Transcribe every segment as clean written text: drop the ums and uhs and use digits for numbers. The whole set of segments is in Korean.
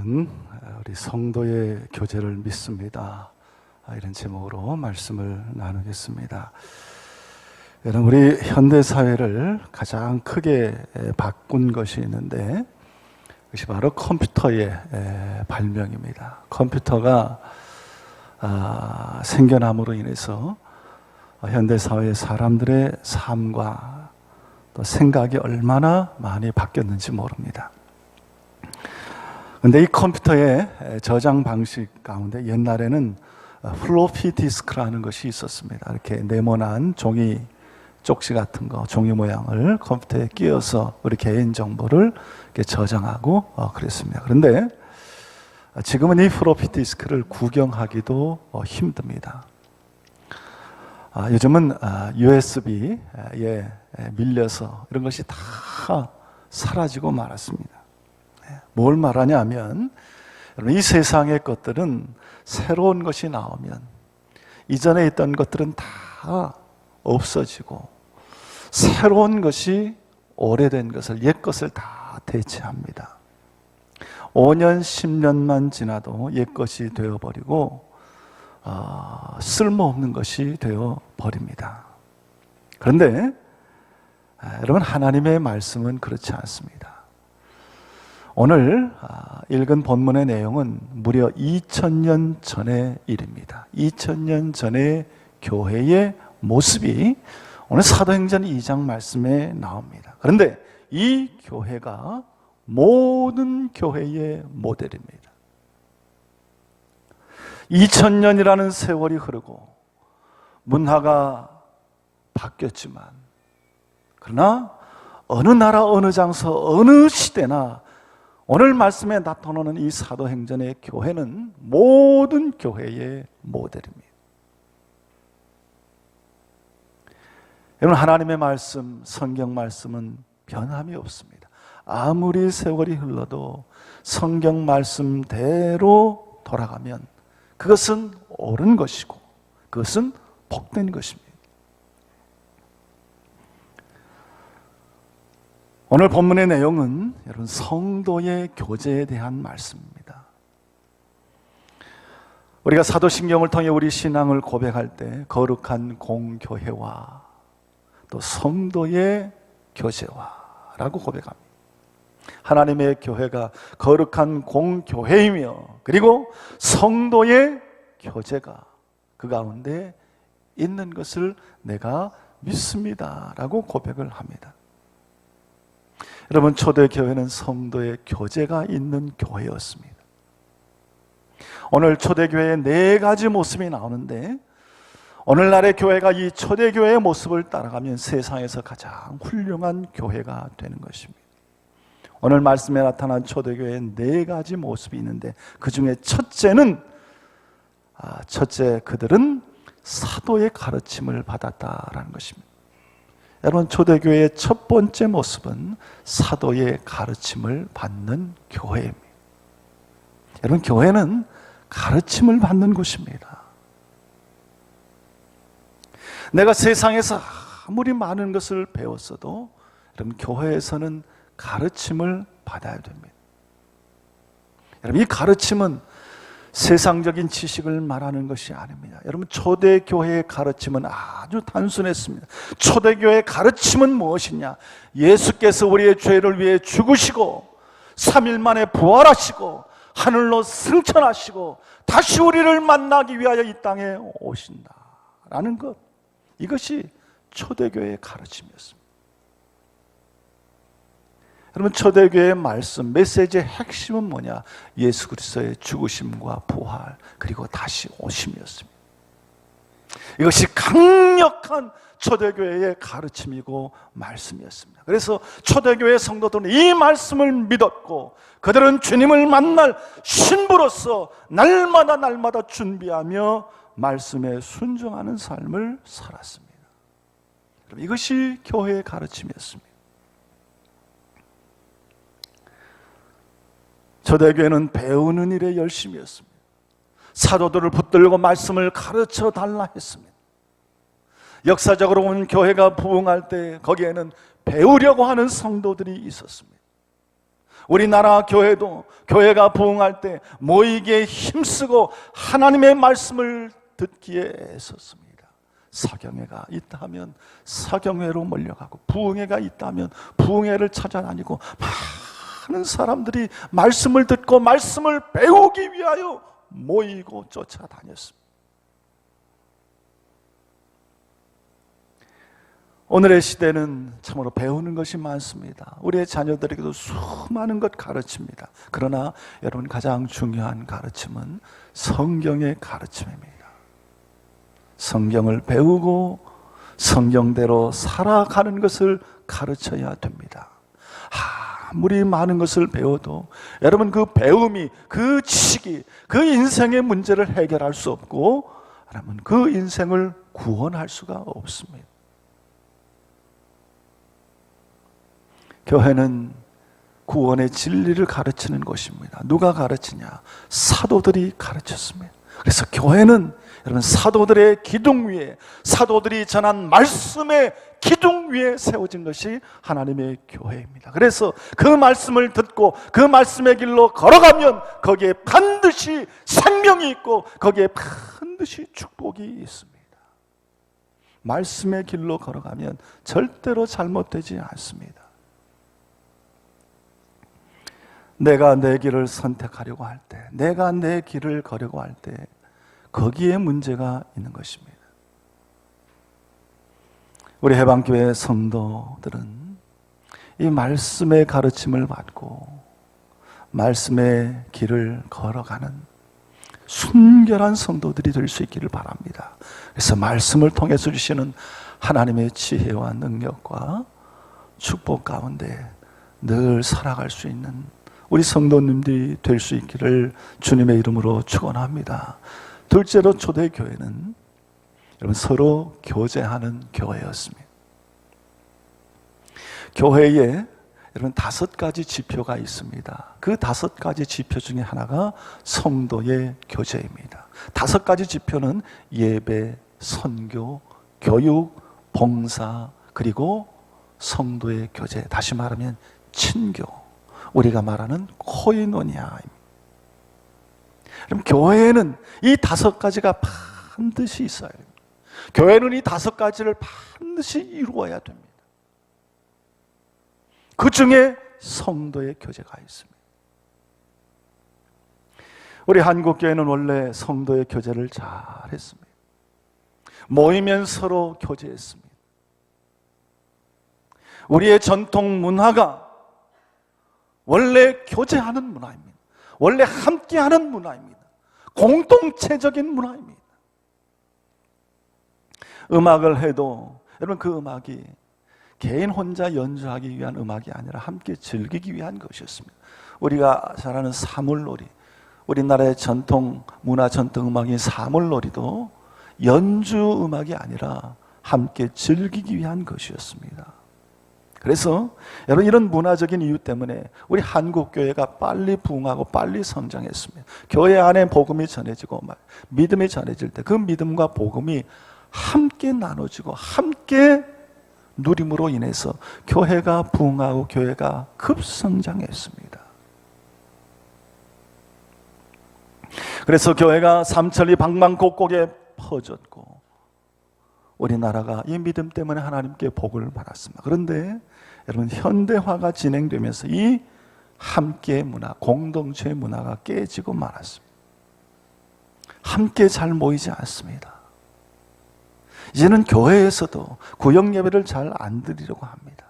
오늘은 우리 성도의 교제를 믿습니다. 이런 제목으로 말씀을 나누겠습니다. 여러분, 우리 현대 사회를 가장 크게 바꾼 것이 있는데 그것이 바로 컴퓨터의 발명입니다. 컴퓨터가 생겨남으로 인해서 현대 사회의 사람들의 삶과 또 생각이 얼마나 많이 바뀌었는지 모릅니다. 근데 이 컴퓨터의 저장 방식 가운데 옛날에는 플로피 디스크라는 것이 있었습니다. 이렇게 네모난 종이 쪽지 같은 거, 종이 모양을 컴퓨터에 끼워서 우리 개인 정보를 이렇게 저장하고 그랬습니다. 그런데 지금은 이 플로피 디스크를 구경하기도 힘듭니다. 요즘은 USB에 밀려서 이런 것이 다 사라지고 말았습니다. 뭘 말하냐면, 이 세상의 것들은 새로운 것이 나오면 이전에 있던 것들은 다 없어지고 새로운 것이 오래된 것을, 옛 것을 다 대체합니다. 5년, 10년만 지나도 옛 것이 되어버리고 쓸모없는 것이 되어버립니다. 그런데 여러분, 하나님의 말씀은 그렇지 않습니다. 오늘 읽은 본문의 내용은 무려 2000년 전의 일입니다. 2000년 전의 교회의 모습이 오늘 사도행전 2장 말씀에 나옵니다. 그런데 이 교회가 모든 교회의 모델입니다. 2000년이라는 세월이 흐르고 문화가 바뀌었지만, 그러나 어느 나라, 어느 장소, 어느 시대나 오늘 말씀에 나타나는 이 사도행전의 교회는 모든 교회의 모델입니다. 여러분, 하나님의 말씀, 성경 말씀은 변함이 없습니다. 아무리 세월이 흘러도 성경 말씀대로 돌아가면 그것은 옳은 것이고 그것은 복된 것입니다. 오늘 본문의 내용은 여러분, 성도의 교제에 대한 말씀입니다. 우리가 사도신경을 통해 우리 신앙을 고백할 때 거룩한 공교회와 또 성도의 교제와라고 고백합니다. 하나님의 교회가 거룩한 공교회이며 그리고 성도의 교제가 그 가운데 있는 것을 내가 믿습니다라고 고백을 합니다. 여러분, 초대교회는 성도의 교제가 있는 교회였습니다. 오늘 초대교회의 4가지 모습이 나오는데, 오늘날의 교회가 이 초대교회의 모습을 따라가면 세상에서 가장 훌륭한 교회가 되는 것입니다. 오늘 말씀에 나타난 초대교회의 4가지 모습이 있는데, 그 중에 첫째는 그들은 사도의 가르침을 받았다라는 것입니다. 여러분, 초대교회의 첫 번째 모습은 사도의 가르침을 받는 교회입니다. 여러분, 교회는 가르침을 받는 곳입니다. 내가 세상에서 아무리 많은 것을 배웠어도 여러분, 교회에서는 가르침을 받아야 됩니다. 여러분, 이 가르침은 세상적인 지식을 말하는 것이 아닙니다. 여러분, 초대교회의 가르침은 아주 단순했습니다. 초대교회의 가르침은 무엇이냐? 예수께서 우리의 죄를 위해 죽으시고 3일 만에 부활하시고 하늘로 승천하시고 다시 우리를 만나기 위하여 이 땅에 오신다라는 것, 이것이 초대교회의 가르침이었습니다. 여러분, 초대교회의 말씀, 메시지의 핵심은 뭐냐? 예수 그리스도의 죽으심과 부활 그리고 다시 오심이었습니다. 이것이 강력한 초대교회의 가르침이고 말씀이었습니다. 그래서 초대교회 성도들은 이 말씀을 믿었고 그들은 주님을 만날 신부로서 날마다 준비하며 말씀에 순종하는 삶을 살았습니다. 이것이 교회의 가르침이었습니다. 초대교회는 배우는 일에 열심이었습니다. 사도들을 붙들고 말씀을 가르쳐 달라 했습니다. 역사적으로 보면 교회가 부흥할 때 거기에는 배우려고 하는 성도들이 있었습니다. 우리나라 교회도 교회가 부흥할 때 모이기에 힘쓰고 하나님의 말씀을 듣기에 애썼습니다. 사경회가 있다 하면 사경회로 몰려가고, 부흥회가 있다 하면 부흥회를 찾아다니고, 많은 사람들이 말씀을 듣고 말씀을 배우기 위하여 모이고 쫓아다녔습니다. 오늘의 시대는 참으로 배우는 것이 많습니다. 우리의 자녀들에게도 수많은 것 가르칩니다. 그러나 여러분, 가장 중요한 가르침은 성경의 가르침입니다. 성경을 배우고 성경대로 살아가는 것을 가르쳐야 됩니다. 아무리 많은 것을 배워도 여러분, 그 배움이, 그 지식이 그 인생의 문제를 해결할 수 없고, 여러분, 그 인생을 구원할 수가 없습니다. 교회는 구원의 진리를 가르치는 곳입니다. 누가 가르치냐? 사도들이 가르쳤습니다. 그래서 교회는 여러분, 사도들의 기둥 위에, 사도들이 전한 말씀의 기둥 위에 세워진 것이 하나님의 교회입니다. 그래서 그 말씀을 듣고 그 말씀의 길로 걸어가면 거기에 반드시 생명이 있고 거기에 반드시 축복이 있습니다. 말씀의 길로 걸어가면 절대로 잘못되지 않습니다. 내가 내 길을 선택하려고 할 때, 내가 내 길을 걸으려고 할 때 거기에 문제가 있는 것입니다. 우리 해방교회 성도들은 이 말씀의 가르침을 받고 말씀의 길을 걸어가는 순결한 성도들이 될 수 있기를 바랍니다. 그래서 말씀을 통해서 주시는 하나님의 지혜와 능력과 축복 가운데 늘 살아갈 수 있는 우리 성도님들이 될 수 있기를 주님의 이름으로 축원합니다. 둘째로, 초대교회는 여러분 서로 교제하는 교회였습니다. 교회에 여러분 5가지 지표가 있습니다. 그 5가지 지표 중에 하나가 성도의 교제입니다. 5가지 지표는 예배, 선교, 교육, 봉사, 그리고 성도의 교제, 다시 말하면 친교, 우리가 말하는 코이노니아입니다. 그럼 교회에는 이 5가지가 반드시 있어야 됩니다. 교회는 이 5가지를 반드시 이루어야 됩니다. 그 중에 성도의 교제가 있습니다. 우리 한국교회는 원래 성도의 교제를 잘 했습니다. 모이면 서로 교제했습니다. 우리의 전통 문화가 원래 교제하는 문화입니다. 원래 함께하는 문화입니다. 공동체적인 문화입니다. 음악을 해도 여러분, 그 음악이 개인 혼자 연주하기 위한 음악이 아니라 함께 즐기기 위한 것이었습니다. 우리가 잘 아는 사물놀이, 우리나라의 전통 문화, 전통 음악인 사물놀이도 연주 음악이 아니라 함께 즐기기 위한 것이었습니다. 그래서 여러분, 이런 문화적인 이유 때문에 우리 한국교회가 빨리 부흥하고 빨리 성장했습니다. 교회 안에 복음이 전해지고 믿음이 전해질 때 그 믿음과 복음이 함께 나눠지고 함께 누림으로 인해서 교회가 부흥하고 교회가 급성장했습니다. 그래서 교회가 삼천리 방방곡곡에 퍼졌고 우리나라가 이 믿음 때문에 하나님께 복을 받았습니다. 그런데 여러분, 현대화가 진행되면서 이 함께 문화, 공동체 문화가 깨지고 말았습니다. 함께 잘 모이지 않습니다. 이제는 교회에서도 구역 예배를 잘 안 드리려고 합니다.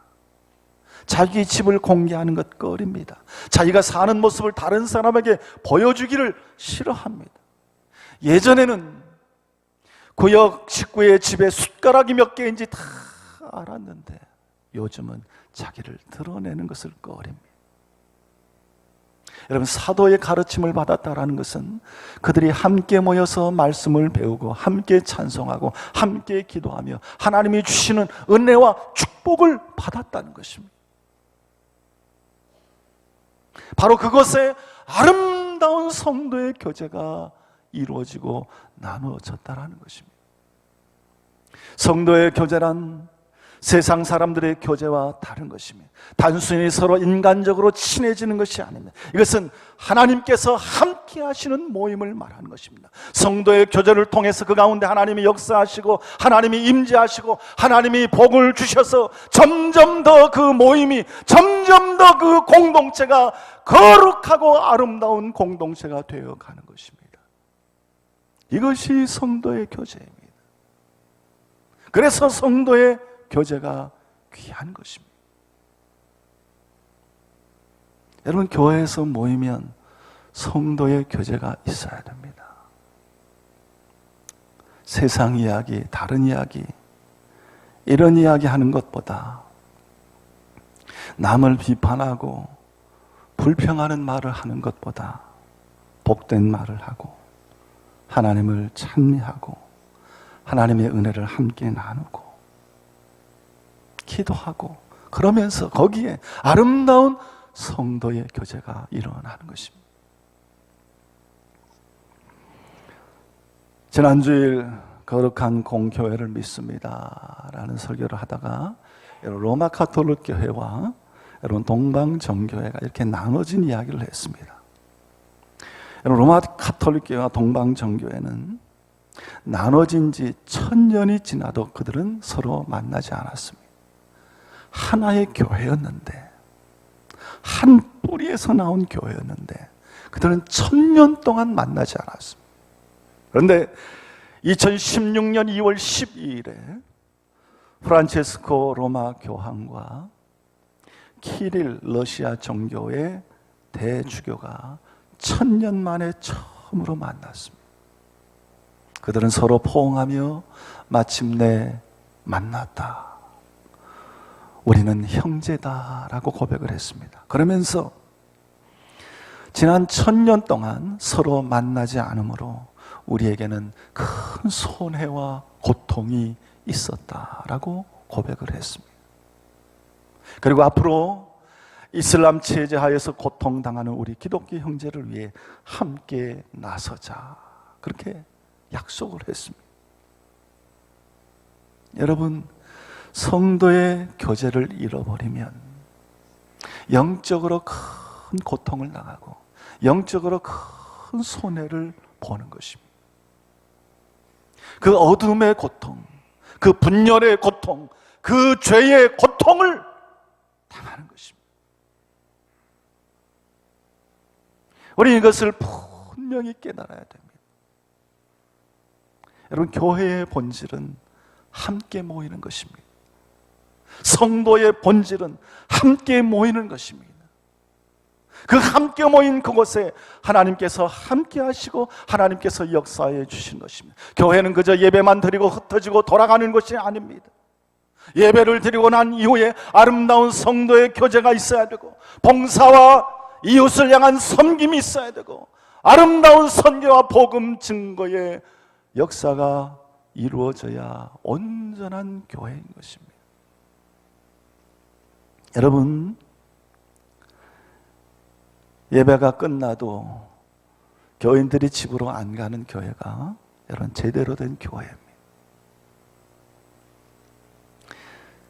자기 집을 공개하는 것 꺼립니다. 자기가 사는 모습을 다른 사람에게 보여주기를 싫어합니다. 예전에는 구역 식구의 집에 숟가락이 몇 개인지 다 알았는데 요즘은 자기를 드러내는 것을 꺼립니다. 여러분, 사도의 가르침을 받았다라는 것은 그들이 함께 모여서 말씀을 배우고 함께 찬송하고 함께 기도하며 하나님이 주시는 은혜와 축복을 받았다는 것입니다. 바로 그것에 아름다운 성도의 교제가 이루어지고 나누어졌다라는 것입니다. 성도의 교제란 세상 사람들의 교제와 다른 것입니다. 단순히 서로 인간적으로 친해지는 것이 아닙니다. 이것은 하나님께서 함께 하시는 모임을 말하는 것입니다. 성도의 교제를 통해서 그 가운데 하나님이 역사하시고 하나님이 임재하시고 하나님이 복을 주셔서 점점 더 그 모임이, 점점 더 그 공동체가 거룩하고 아름다운 공동체가 되어가는 것입니다. 이것이 성도의 교제입니다. 그래서 성도의 교제가 귀한 것입니다. 여러분, 교회에서 모이면 성도의 교제가 있어야 됩니다. 세상 이야기, 다른 이야기, 이런 이야기 하는 것보다 남을 비판하고 불평하는 말을 하는 것보다 복된 말을 하고 하나님을 찬미하고 하나님의 은혜를 함께 나누고 기도하고 그러면서 거기에 아름다운 성도의 교제가 일어나는 것입니다. 지난주일 거룩한 공교회를 믿습니다 라는 설교를 하다가 로마 가톨릭 교회와 여러분 동방정교회가 이렇게 나눠진 이야기를 했습니다. 로마 가톨릭 교회와 동방정교회는 나눠진 지 1000년이 지나도 그들은 서로 만나지 않았습니다. 하나의 교회였는데, 한 뿌리에서 나온 교회였는데 그들은 1000년 동안 만나지 않았습니다. 그런데 2016년 2월 12일에 프란체스코 로마 교황과 키릴 러시아 정교회 대주교가 1000년 만에 처음으로 만났습니다. 그들은 서로 포옹하며 마침내 만났다. 우리는 형제다라고 고백을 했습니다. 그러면서 지난 1000년 동안 서로 만나지 않으므로 우리에게는 큰 손해와 고통이 있었다라고 고백을 했습니다. 그리고 앞으로 이슬람 체제 하에서 고통당하는 우리 기독교 형제를 위해 함께 나서자, 그렇게 약속을 했습니다. 여러분, 성도의 교제를 잃어버리면 영적으로 큰 고통을 당하고 영적으로 큰 손해를 보는 것입니다. 그 어둠의 고통, 그 분열의 고통, 그 죄의 고통을 당하는 것입니다. 우리는 이것을 분명히 깨달아야 됩니다. 여러분, 교회의 본질은 함께 모이는 것입니다. 성도의 본질은 함께 모이는 것입니다. 그 함께 모인 그곳에 하나님께서 함께 하시고 하나님께서 역사해 주신 것입니다. 교회는 그저 예배만 드리고 흩어지고 돌아가는 것이 아닙니다. 예배를 드리고 난 이후에 아름다운 성도의 교제가 있어야 되고, 봉사와 이웃을 향한 섬김이 있어야 되고, 아름다운 선교와 복음 증거의 역사가 이루어져야 온전한 교회인 것입니다. 여러분, 예배가 끝나도 교인들이 집으로 안 가는 교회가 여러분 제대로 된 교회입니다.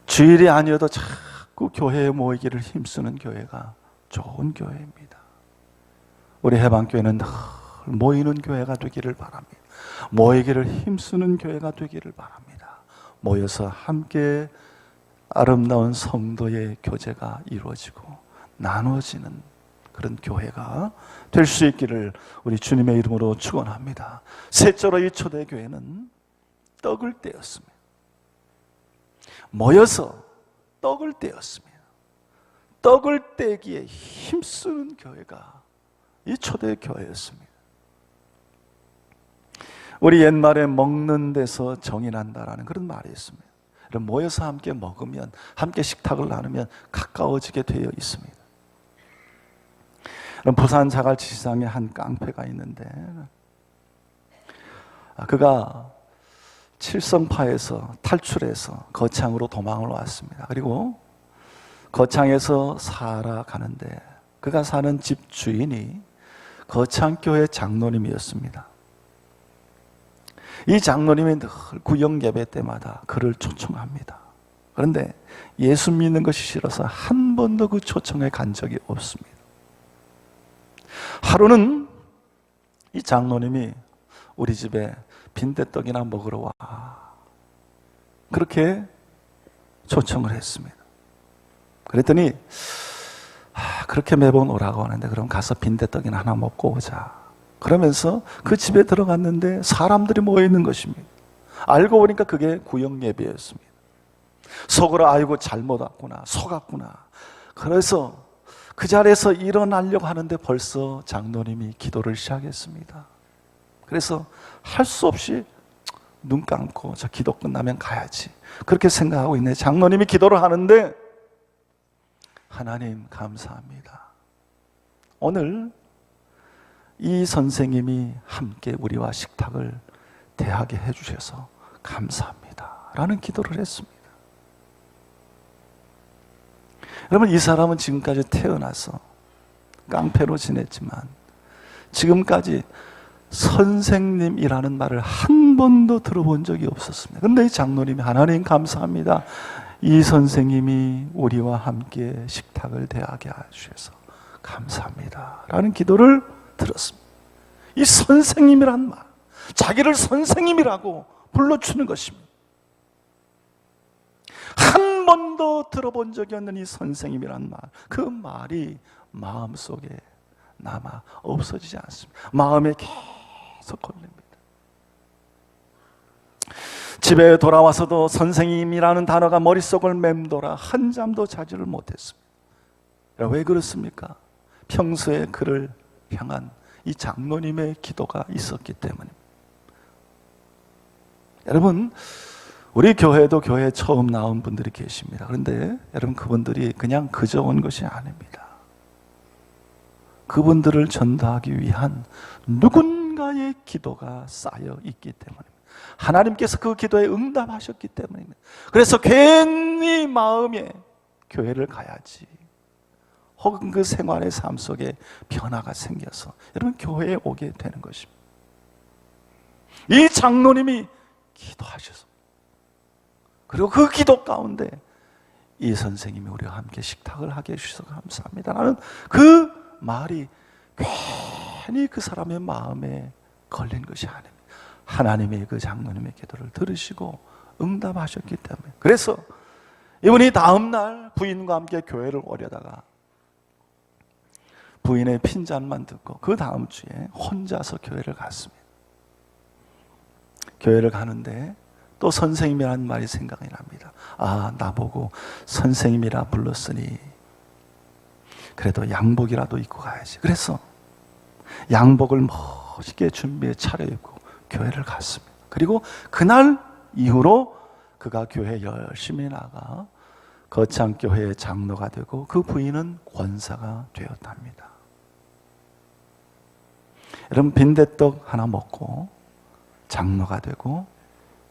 주일이 아니어도 자꾸 교회에 모이기를 힘쓰는 교회가 좋은 교회입니다. 우리 해방교회는 늘 모이는 교회가 되기를 바랍니다. 모이기를 힘쓰는 교회가 되기를 바랍니다. 모여서 함께 아름다운 성도의 교제가 이루어지고 나눠지는 그런 교회가 될 수 있기를 우리 주님의 이름으로 축원합니다. 셋째로 이 초대교회는 떡을 떼었습니다. 모여서 떡을 떼었습니다. 떡을 떼기에 힘쓰는 교회가 이 초대교회였습니다. 우리 옛말에 먹는 데서 정이 난다라는 그런 말이 있습니다. 모여서 함께 먹으면, 함께 식탁을 나누면 가까워지게 되어 있습니다. 부산 자갈치시장에 한 깡패가 있는데, 그가 칠성파에서 탈출해서 거창으로 도망을 왔습니다. 그리고 거창에서 살아가는데 그가 사는 집 주인이 거창교회 장로님이었습니다. 이 장로님이 늘 구역 예배 때마다 그를 초청합니다. 그런데 예수 믿는 것이 싫어서 한 번도 그 초청에 간 적이 없습니다. 하루는 이 장로님이 우리 집에 빈대떡이나 먹으러 와, 그렇게 초청을 했습니다. 그랬더니 그렇게 매번 오라고 하는데 그럼 가서 빈대떡이나 하나 먹고 오자, 그러면서 그 집에 들어갔는데 사람들이 모여 있는 것입니다. 알고 보니까 그게 구역 예배였습니다. 속으로 아이고 잘못 왔구나, 속았구나. 그래서 그 자리에서 일어나려고 하는데 벌써 장로님이 기도를 시작했습니다. 그래서 할 수 없이 눈 감고 저 기도 끝나면 가야지, 그렇게 생각하고 있네. 장로님이 기도를 하는데, 하나님 감사합니다. 오늘 이 선생님이 함께 우리와 식탁을 대하게 해주셔서 감사합니다 라는 기도를 했습니다. 여러분, 이 사람은 지금까지 태어나서 깡패로 지냈지만 지금까지 선생님이라는 말을 한 번도 들어본 적이 없었습니다. 그런데 이 장로님이 하나님 감사합니다, 이 선생님이 우리와 함께 식탁을 대하게 해주셔서 감사합니다 라는 기도를 들었습니다. 이 선생님이란 말, 자기를 선생님이라고 불러주는 것입니다. 한 번도 들어본 적이 없는 이 선생님이란 말, 그 말이 마음속에 남아 없어지지 않습니다. 마음에 계속 걸립니다. 집에 돌아와서도 선생님이라는 단어가 머릿속을 맴돌아 한잠도 자지를 못했습니다. 왜 그렇습니까? 평소에 그를 향한 이 장로님의 기도가 있었기 때문입니다. 여러분, 우리 교회도 교회에 처음 나온 분들이 계십니다. 그런데 여러분, 그분들이 그냥 그저 온 것이 아닙니다. 그분들을 전도하기 위한 누군가의 기도가 쌓여 있기 때문입니다. 하나님께서 그 기도에 응답하셨기 때문입니다. 그래서 괜히 마음에 교회를 가야지, 혹은 그 생활의 삶 속에 변화가 생겨서 여러분 교회에 오게 되는 것입니다. 이 장로님이 기도하셔서, 그리고 그 기도 가운데 이 선생님이 우리와 함께 식탁을 하게 해주셔서 감사합니다 라는 그 말이 괜히 그 사람의 마음에 걸린 것이 아닙니다. 하나님이 그 장로님의 기도를 들으시고 응답하셨기 때문에. 그래서 이분이 다음날 부인과 함께 교회를 오려다가 부인의 핀잔만 듣고 그 다음 주에 혼자서 교회를 갔습니다. 교회를 가는데 또 선생님이라는 말이 생각이 납니다. 아, 나보고 선생님이라 불렀으니 그래도 양복이라도 입고 가야지. 그래서 양복을 멋있게 준비해 차려입고 교회를 갔습니다. 그리고 그날 이후로 그가 교회 열심히 나가 거창교회의 장로가 되고 그 부인은 권사가 되었답니다. 여러분, 빈대떡 하나 먹고 장로가 되고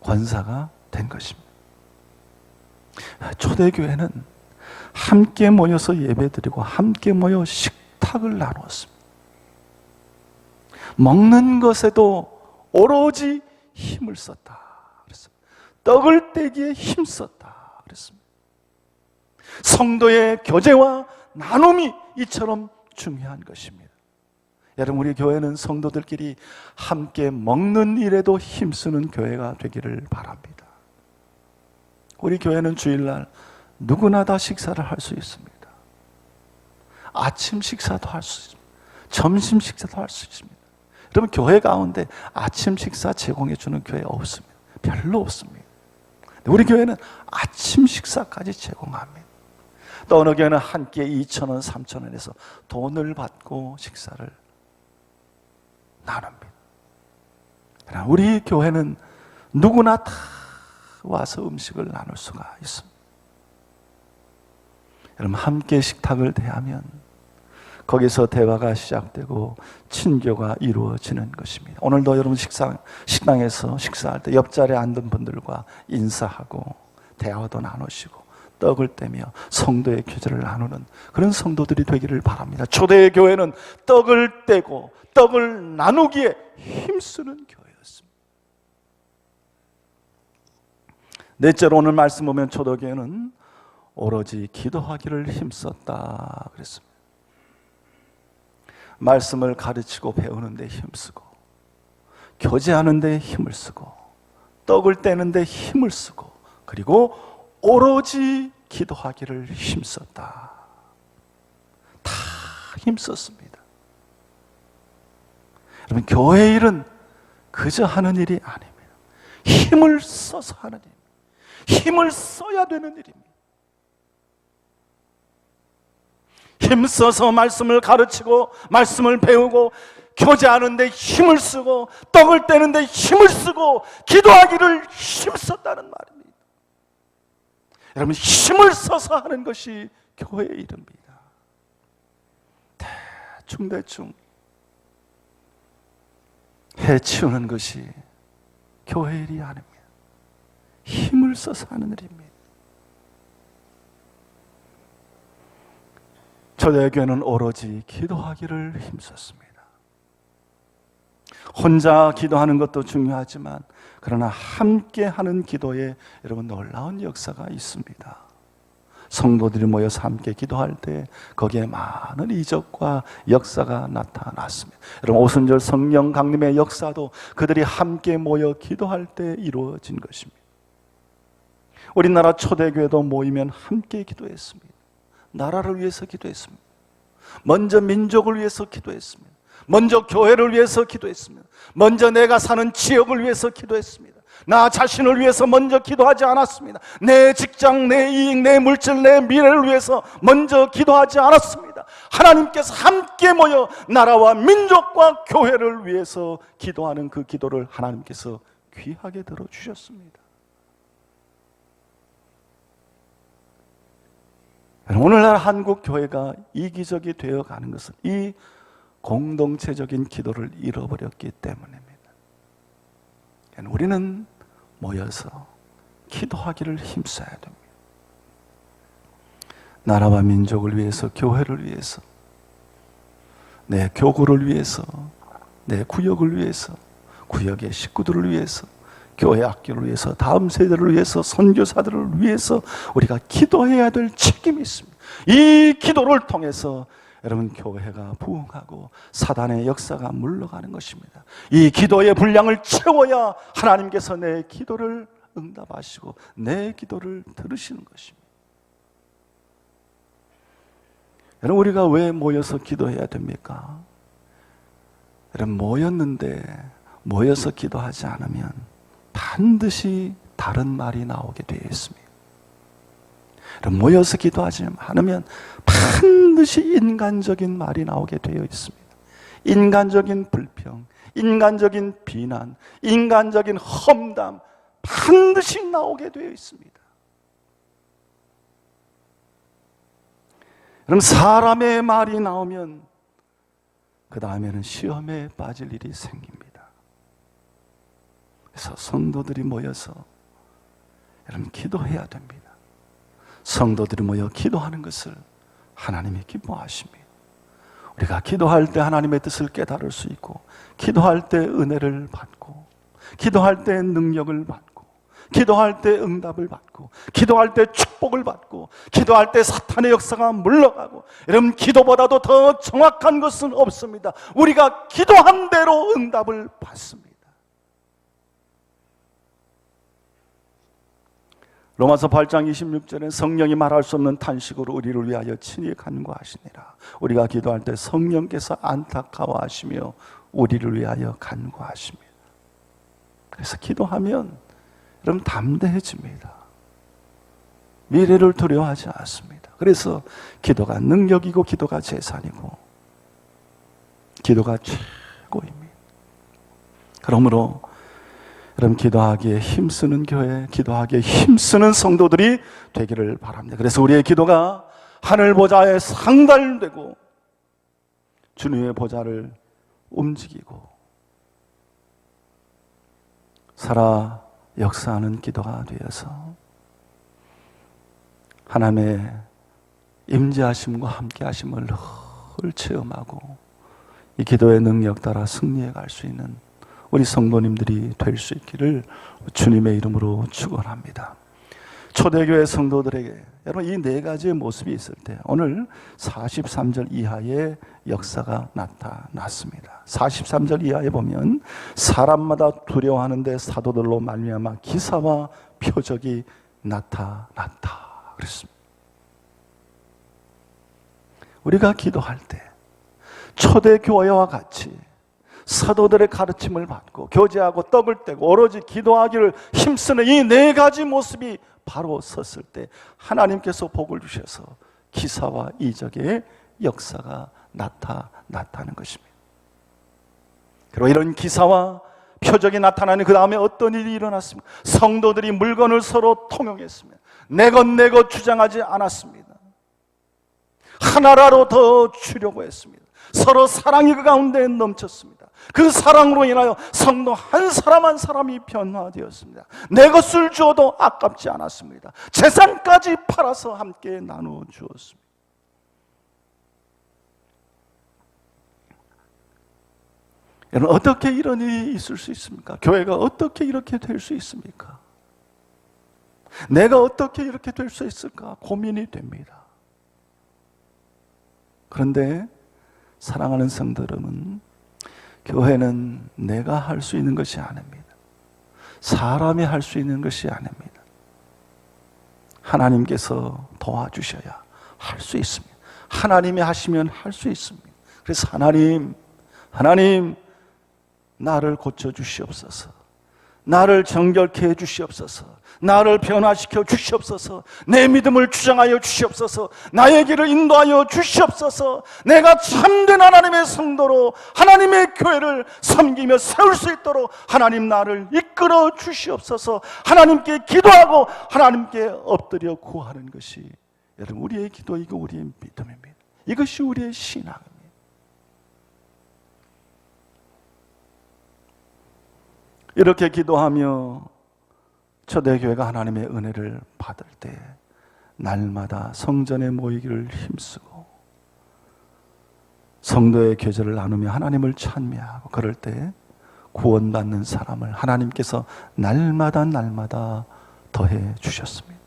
권사가 된 것입니다. 초대교회는 함께 모여서 예배드리고 함께 모여 식탁을 나누었습니다. 먹는 것에도 오로지 힘을 썼다 그랬습니다. 떡을 떼기에 힘썼다 그랬습니다. 성도의 교제와 나눔이 이처럼 중요한 것입니다. 여러분, 우리 교회는 성도들끼리 함께 먹는 일에도 힘쓰는 교회가 되기를 바랍니다. 우리 교회는 주일날 누구나 다 식사를 할 수 있습니다. 아침 식사도 할 수 있습니다. 점심 식사도 할 수 있습니다. 여러분, 교회 가운데 아침 식사 제공해 주는 교회 없습니다. 별로 없습니다. 우리 교회는 아침 식사까지 제공합니다. 또 어느 교회는 한 끼에 2,000원, 3,000원에서 돈을 받고 식사를 나눕니다. 그러나 우리 교회는 누구나 다 와서 음식을 나눌 수가 있습니다. 여러분, 함께 식탁을 대하면 거기서 대화가 시작되고 친교가 이루어지는 것입니다. 오늘도 여러분 식당에서 식사할 때 옆자리에 앉은 분들과 인사하고 대화도 나누시고 떡을 떼며 성도의 교제를 나누는 그런 성도들이 되기를 바랍니다. 초대 교회는 떡을 떼고 떡을 나누기에 힘쓰는 교회였습니다. 넷째로 오늘 말씀 보면 초대교회는 오로지 기도하기를 힘썼다 그랬습니다. 말씀을 가르치고 배우는 데 힘쓰고, 교제하는 데 힘을 쓰고, 떡을 떼는 데 힘을 쓰고, 그리고 오로지 기도하기를 힘썼다. 다 힘썼습니다. 여러분, 교회 일은 그저 하는 일이 아닙니다. 힘을 써서 하는 일입니다. 힘을 써야 되는 일입니다. 힘써서 말씀을 가르치고, 말씀을 배우고, 교제하는 데 힘을 쓰고, 떡을 떼는 데 힘을 쓰고, 기도하기를 힘썼다는 말입니다. 여러분, 힘을 써서 하는 것이 교회의 일입니다. 대충 해치우는 것이 교회의 일이 아닙니다. 힘을 써서 하는 일입니다. 초대교회는 오로지 기도하기를 힘썼습니다. 혼자 기도하는 것도 중요하지만, 그러나 함께 하는 기도에 여러분 놀라운 역사가 있습니다. 성도들이 모여서 함께 기도할 때 거기에 많은 이적과 역사가 나타났습니다. 여러분, 오순절 성령 강림의 역사도 그들이 함께 모여 기도할 때 이루어진 것입니다. 우리나라 초대교회도 모이면 함께 기도했습니다. 나라를 위해서 기도했습니다. 먼저 민족을 위해서 기도했습니다. 먼저 교회를 위해서 기도했습니다. 먼저 내가 사는 지역을 위해서 기도했습니다. 나 자신을 위해서 먼저 기도하지 않았습니다. 내 직장, 내 이익, 내 물질, 내 미래를 위해서 먼저 기도하지 않았습니다. 하나님께서 함께 모여 나라와 민족과 교회를 위해서 기도하는 그 기도를 하나님께서 귀하게 들어주셨습니다. 오늘날 한국 교회가 이기적이 되어가는 것은 이 공동체적인 기도를 잃어버렸기 때문입니다. 우리는 모여서 기도하기를 힘써야 됩니다. 나라와 민족을 위해서, 교회를 위해서, 내 교구를 위해서, 내 구역을 위해서, 구역의 식구들을 위해서, 교회 학교를 위해서, 다음 세대를 위해서, 선교사들을 위해서 우리가 기도해야 될 책임이 있습니다. 이 기도를 통해서 여러분, 교회가 부흥하고 사단의 역사가 물러가는 것입니다. 이 기도의 분량을 채워야 하나님께서 내 기도를 응답하시고 내 기도를 들으시는 것입니다. 여러분, 우리가 왜 모여서 기도해야 됩니까? 여러분, 모여서 기도하지 않으면 반드시 다른 말이 나오게 되어 있습니다. 모여서 기도하지 않으면 반드시 인간적인 말이 나오게 되어 있습니다. 인간적인 불평, 인간적인 비난, 인간적인 험담 반드시 나오게 되어 있습니다. 그럼 사람의 말이 나오면 그 다음에는 시험에 빠질 일이 생깁니다. 그래서 성도들이 모여서 여러분 기도해야 됩니다. 성도들이 모여 기도하는 것을 하나님이 기뻐하십니다. 우리가 기도할 때 하나님의 뜻을 깨달을 수 있고, 기도할 때 은혜를 받고, 기도할 때 능력을 받고, 기도할 때 응답을 받고, 기도할 때 축복을 받고, 기도할 때 사탄의 역사가 물러가고. 여러분, 기도보다도 더 정확한 것은 없습니다. 우리가 기도한 대로 응답을 받습니다. 로마서 8장 26절에 성령이 말할 수 없는 탄식으로 우리를 위하여 친히 간구하시니라. 우리가 기도할 때 성령께서 안타까워하시며 우리를 위하여 간구하십니다. 그래서 기도하면 여러분 담대해집니다. 미래를 두려워하지 않습니다. 그래서 기도가 능력이고 기도가 재산이고 기도가 최고입니다. 그러므로 여러분, 기도하기에 힘쓰는 교회, 기도하기에 힘쓰는 성도들이 되기를 바랍니다. 그래서 우리의 기도가 하늘 보좌에 상달되고 주님의 보좌를 움직이고 살아 역사하는 기도가 되어서 하나님의 임재하심과 함께하심을 늘 체험하고 이 기도의 능력 따라 승리해 갈 수 있는 우리 성도님들이 될 수 있기를 주님의 이름으로 축원합니다. 초대교회 성도들에게 여러분 이 네 가지의 모습이 있을 때 오늘 43절 이하의 역사가 나타났습니다. 43절 이하에 보면 사람마다 두려워하는데 사도들로 말미암아 기사와 표적이 나타났다 그랬습니다. 우리가 기도할 때 초대교회와 같이 사도들의 가르침을 받고 교제하고 떡을 떼고 오로지 기도하기를 힘쓰는 이 네 가지 모습이 바로 섰을 때 하나님께서 복을 주셔서 기사와 이적의 역사가 나타났다는 것입니다. 그리고 이런 기사와 표적이 나타나는 그 다음에 어떤 일이 일어났습니까? 성도들이 물건을 서로 통용했습니다. 내 것 주장하지 않았습니다. 하나라로 더 주려고 했습니다. 서로 사랑이 그 가운데 넘쳤습니다. 그 사랑으로 인하여 성도 한 사람 한 사람이 변화되었습니다. 내 것을 주어도 아깝지 않았습니다. 재산까지 팔아서 함께 나누어 주었습니다. 여러분 어떻게 이런 일이 있을 수 있습니까? 교회가 어떻게 이렇게 될 수 있습니까? 내가 어떻게 이렇게 될 수 있을까 고민이 됩니다. 그런데 사랑하는 성도 여러분, 교회는 내가 할 수 있는 것이 아닙니다. 사람이 할 수 있는 것이 아닙니다. 하나님께서 도와주셔야 할 수 있습니다. 하나님이 하시면 할 수 있습니다. 그래서 하나님 나를 고쳐주시옵소서, 나를 정결케 해주시옵소서, 나를 변화시켜 주시옵소서, 내 믿음을 주장하여 주시옵소서, 나의 길을 인도하여 주시옵소서, 내가 참된 하나님의 성도로 하나님의 교회를 섬기며 세울 수 있도록 하나님 나를 이끌어 주시옵소서. 하나님께 기도하고 하나님께 엎드려 구하는 것이 여러분 우리의 기도이고 우리의 믿음입니다. 이것이 우리의 신앙입니다. 이렇게 기도하며 초대교회가 하나님의 은혜를 받을 때 날마다 성전에 모이기를 힘쓰고 성도의 교제를 나누며 하나님을 찬미하고 그럴 때 구원받는 사람을 하나님께서 날마다 더해 주셨습니다.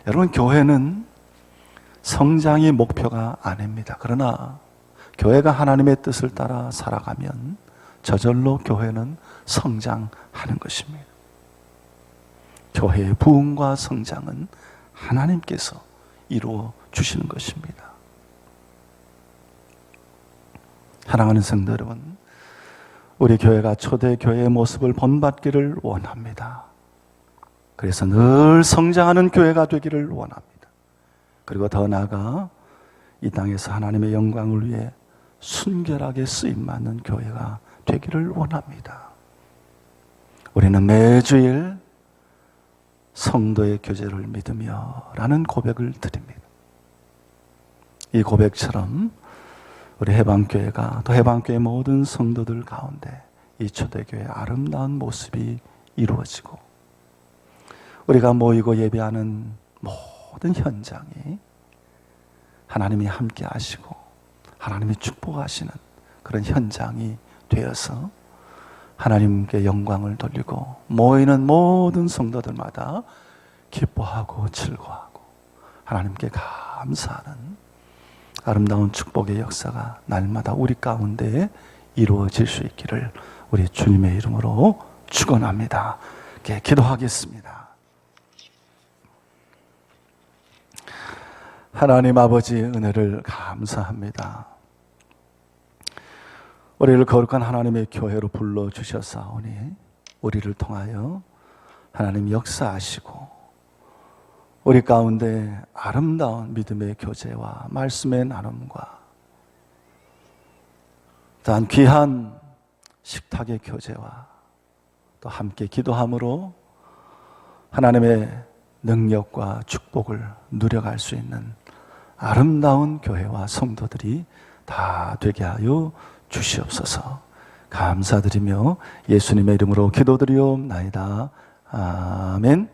여러분 교회는 성장이 목표가 아닙니다. 그러나 교회가 하나님의 뜻을 따라 살아가면 저절로 교회는 성장하는 것입니다. 교회의 부흥과 성장은 하나님께서 이루어 주시는 것입니다. 사랑하는 성도 여러분, 우리 교회가 초대교회의 모습을 본받기를 원합니다. 그래서 늘 성장하는 교회가 되기를 원합니다. 그리고 더 나아가 이 땅에서 하나님의 영광을 위해 순결하게 쓰임받는 교회가 되기를 원합니다. 우리는 매주일 성도의 교제를 믿으며 라는 고백을 드립니다. 이 고백처럼 우리 해방교회가 또 해방교회 모든 성도들 가운데 이 초대교회의 아름다운 모습이 이루어지고 우리가 모이고 예배하는 모든 현장이 하나님이 함께 하시고 하나님이 축복하시는 그런 현장이 되어서 하나님께 영광을 돌리고 모이는 모든 성도들마다 기뻐하고 즐거워하고 하나님께 감사하는 아름다운 축복의 역사가 날마다 우리 가운데 이루어질 수 있기를 우리 주님의 이름으로 축원합니다. 기도하겠습니다. 하나님 아버지 은혜를 감사합니다. 우리를 거룩한 하나님의 교회로 불러주셨사오니 우리를 통하여 하나님 역사하시고 우리 가운데 아름다운 믿음의 교제와 말씀의 나눔과 또한 귀한 식탁의 교제와 또 함께 기도함으로 하나님의 능력과 축복을 누려갈 수 있는 아름다운 교회와 성도들이 다 되게 하여 주시옵소서. 감사드리며 예수님의 이름으로 기도드리옵나이다. 아멘.